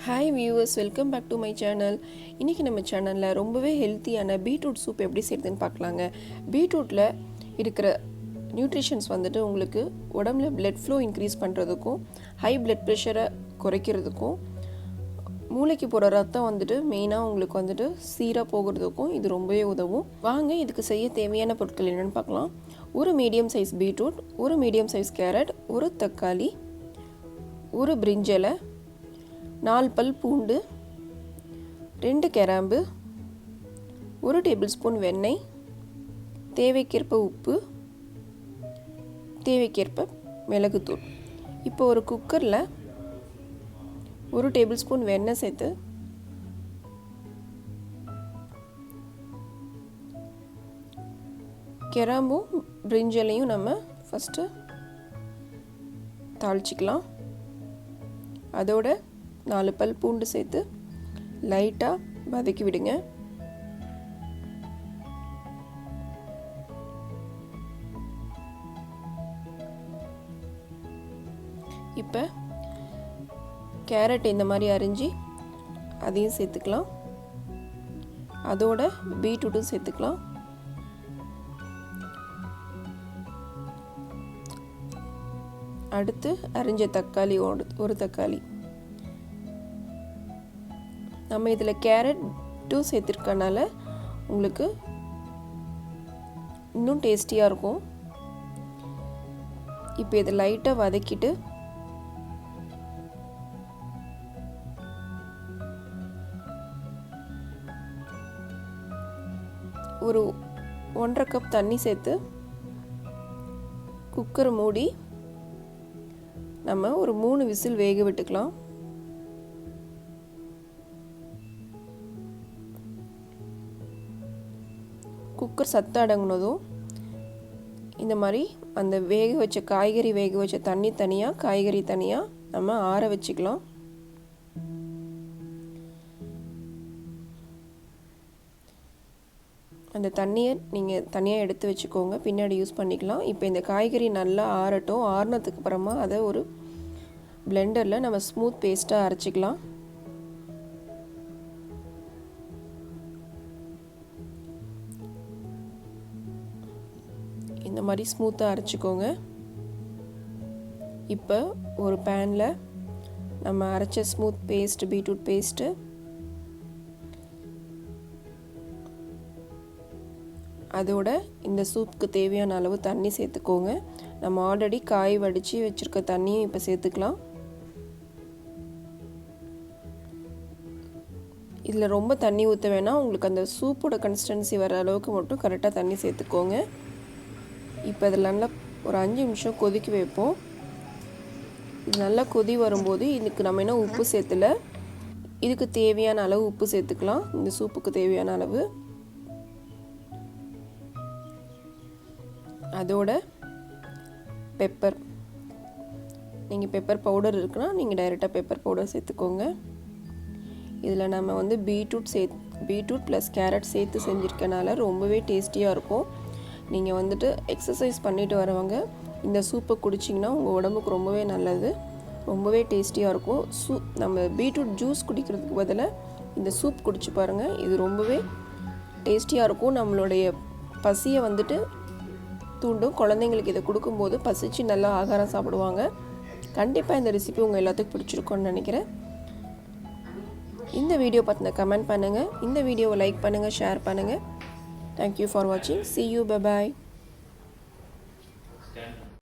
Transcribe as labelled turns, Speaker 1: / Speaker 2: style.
Speaker 1: Hi viewers, welcome back to my channel. இன்றைக்கி நம்ம சேனலில் ரொம்பவே ஹெல்த்தியான பீட்ரூட் சூப் எப்படி செய்யுதுன்னு பார்க்கலாங்க. பீட்ரூட்டில் இருக்கிற நியூட்ரிஷன்ஸ் வந்துட்டு உங்களுக்கு உடம்புல பிளட் ஃப்ளோ இன்க்ரீஸ் பண்ணுறதுக்கும், ஹை பிளட் ப்ரெஷரை குறைக்கிறதுக்கும், மூளைக்கு போகிற ரத்தம் வந்துட்டு மெயினாக உங்களுக்கு வந்துட்டு சீராக போகிறதுக்கும் இது ரொம்பவே உதவும். வாங்க இதுக்கு செய்ய தேவையான பொருட்கள் என்னென்னு பார்க்கலாம். ஒரு மீடியம் சைஸ் பீட்ரூட், ஒரு மீடியம் சைஸ் கேரட், ஒரு தக்காளி, ஒரு பிரிஞ்சலை, 4 பல் பூண்டு, 2 கிராம்பு, 1 டேபிள் ஸ்பூன் வெண்ணெய், தேவைக்கேற்ப உப்பு, தேவைக்கேற்ப மிளகுத்தூள். இப்போ ஒரு குக்கரில் 1 டேபிள் ஸ்பூன் வெண்ணெய் சேர்த்து கிராம்பும் பிரிஞ்சலையும் நம்ம ஃபஸ்ட்டு தாளிச்சிக்கலாம். அதோட 4 பல் பூண்டு சேர்த்து லைட்டாக வதக்கி விடுங்க. இப்போ கேரட் இந்த மாதிரி அரிஞ்சு அதையும் சேர்த்துக்கலாம். அதோட பீட்ரூட்டும் சேர்த்துக்கலாம். அடுத்து அரிஞ்ச தக்காளி, ஒரு தக்காளி. நம்ம இதில் கேரட்டும் சேர்த்துருக்கனால உங்களுக்கு இன்னும் டேஸ்டியாக இருக்கும். இப்போ இதை லைட்டாக வதக்கிட்டு ஒரு 1.5 கப் தண்ணி சேர்த்து குக்கரை மூடி நம்ம ஒரு 3 விசில் வேக விட்டுக்கலாம். குக்கர் சத்தம் அடங்கினதும் இந்த மாதிரி அந்த வேக வச்ச காய்கறி வேக வச்ச தண்ணி தனியாக, காய்கறி தனியாக நம்ம ஆற வச்சுக்கலாம். அந்த தண்ணியை நீங்கள் தனியாக எடுத்து வச்சுக்கோங்க, பின்னாடி யூஸ் பண்ணிக்கலாம். இப்போ இந்த காய்கறி நல்லா ஆறட்டும். ஆறினதுக்கு அப்புறமா அதை ஒரு பிளெண்டரில் நம்ம ஸ்மூத் பேஸ்ட்டாக அரைச்சிக்கலாம். இந்த மாதிரி ஸ்மூத்தாக அரைச்சிக்கோங்க. இப்போ ஒரு பேனில் நம்ம அரைச்ச ஸ்மூத் பேஸ்ட், பீட்ரூட் பேஸ்ட்டு, அதோட இந்த சூப்புக்கு தேவையான அளவு தண்ணி சேர்த்துக்கோங்க. நம்ம ஆல்ரெடி காய் வடித்து வச்சுருக்க தண்ணியும் இப்போ சேர்த்துக்கலாம். இதில் ரொம்ப தண்ணி ஊற்ற வேணாம். உங்களுக்கு அந்த சூப்போட கன்சிஸ்டன்சி வர அளவுக்கு மட்டும் கரெக்டாக தண்ணி சேர்த்துக்கோங்க. இப்போ இதில் நல்லா ஒரு 5 நிமிஷம் கொதிக்க வைப்போம். இது நல்லா கொதி வரும்போது இதுக்கு நம்ம என்ன உப்பு சேர்த்துல, இதுக்கு தேவையான அளவு உப்பு சேர்த்துக்கலாம். இந்த சூப்புக்கு தேவையான அளவு. அதோட பெப்பர், நீங்கள் பெப்பர் பவுடர் இருக்குன்னா நீங்கள் டைரெக்டாக பெப்பர் பவுடர் சேர்த்துக்கோங்க. இதில் நம்ம வந்து பீட்ரூட் ப்ளஸ் கேரட் சேர்த்து செஞ்சுருக்கனால ரொம்பவே டேஸ்டியாக இருக்கும். நீங்கள் வந்துட்டு எக்ஸசைஸ் பண்ணிட்டு வரவங்க இந்த சூப்பை குடிச்சிங்கன்னா உங்கள் உடம்புக்கு ரொம்பவே நல்லது, ரொம்பவே டேஸ்டியாக இருக்கும். நம்ம பீட்ரூட் ஜூஸ் குடிக்கிறதுக்கு பதிலாக இந்த சூப் குடிச்சு பாருங்கள். இது ரொம்பவே டேஸ்டியாக இருக்கும். நம்மளுடைய பசியை வந்துட்டு தூண்டும். குழந்தைங்களுக்கு இதை கொடுக்கும்போது பசிச்சு நல்லா ஆகாரம் சாப்பிடுவாங்க. கண்டிப்பாக இந்த ரெசிபி உங்கள் எல்லாத்துக்கும் பிடிச்சிருக்கும்னு நினைக்கிறேன். இந்த வீடியோ பற்றின கமெண்ட் பண்ணுங்கள். இந்த வீடியோவை லைக் பண்ணுங்கள், ஷேர் பண்ணுங்கள். Thank you for watching. See you. Bye bye.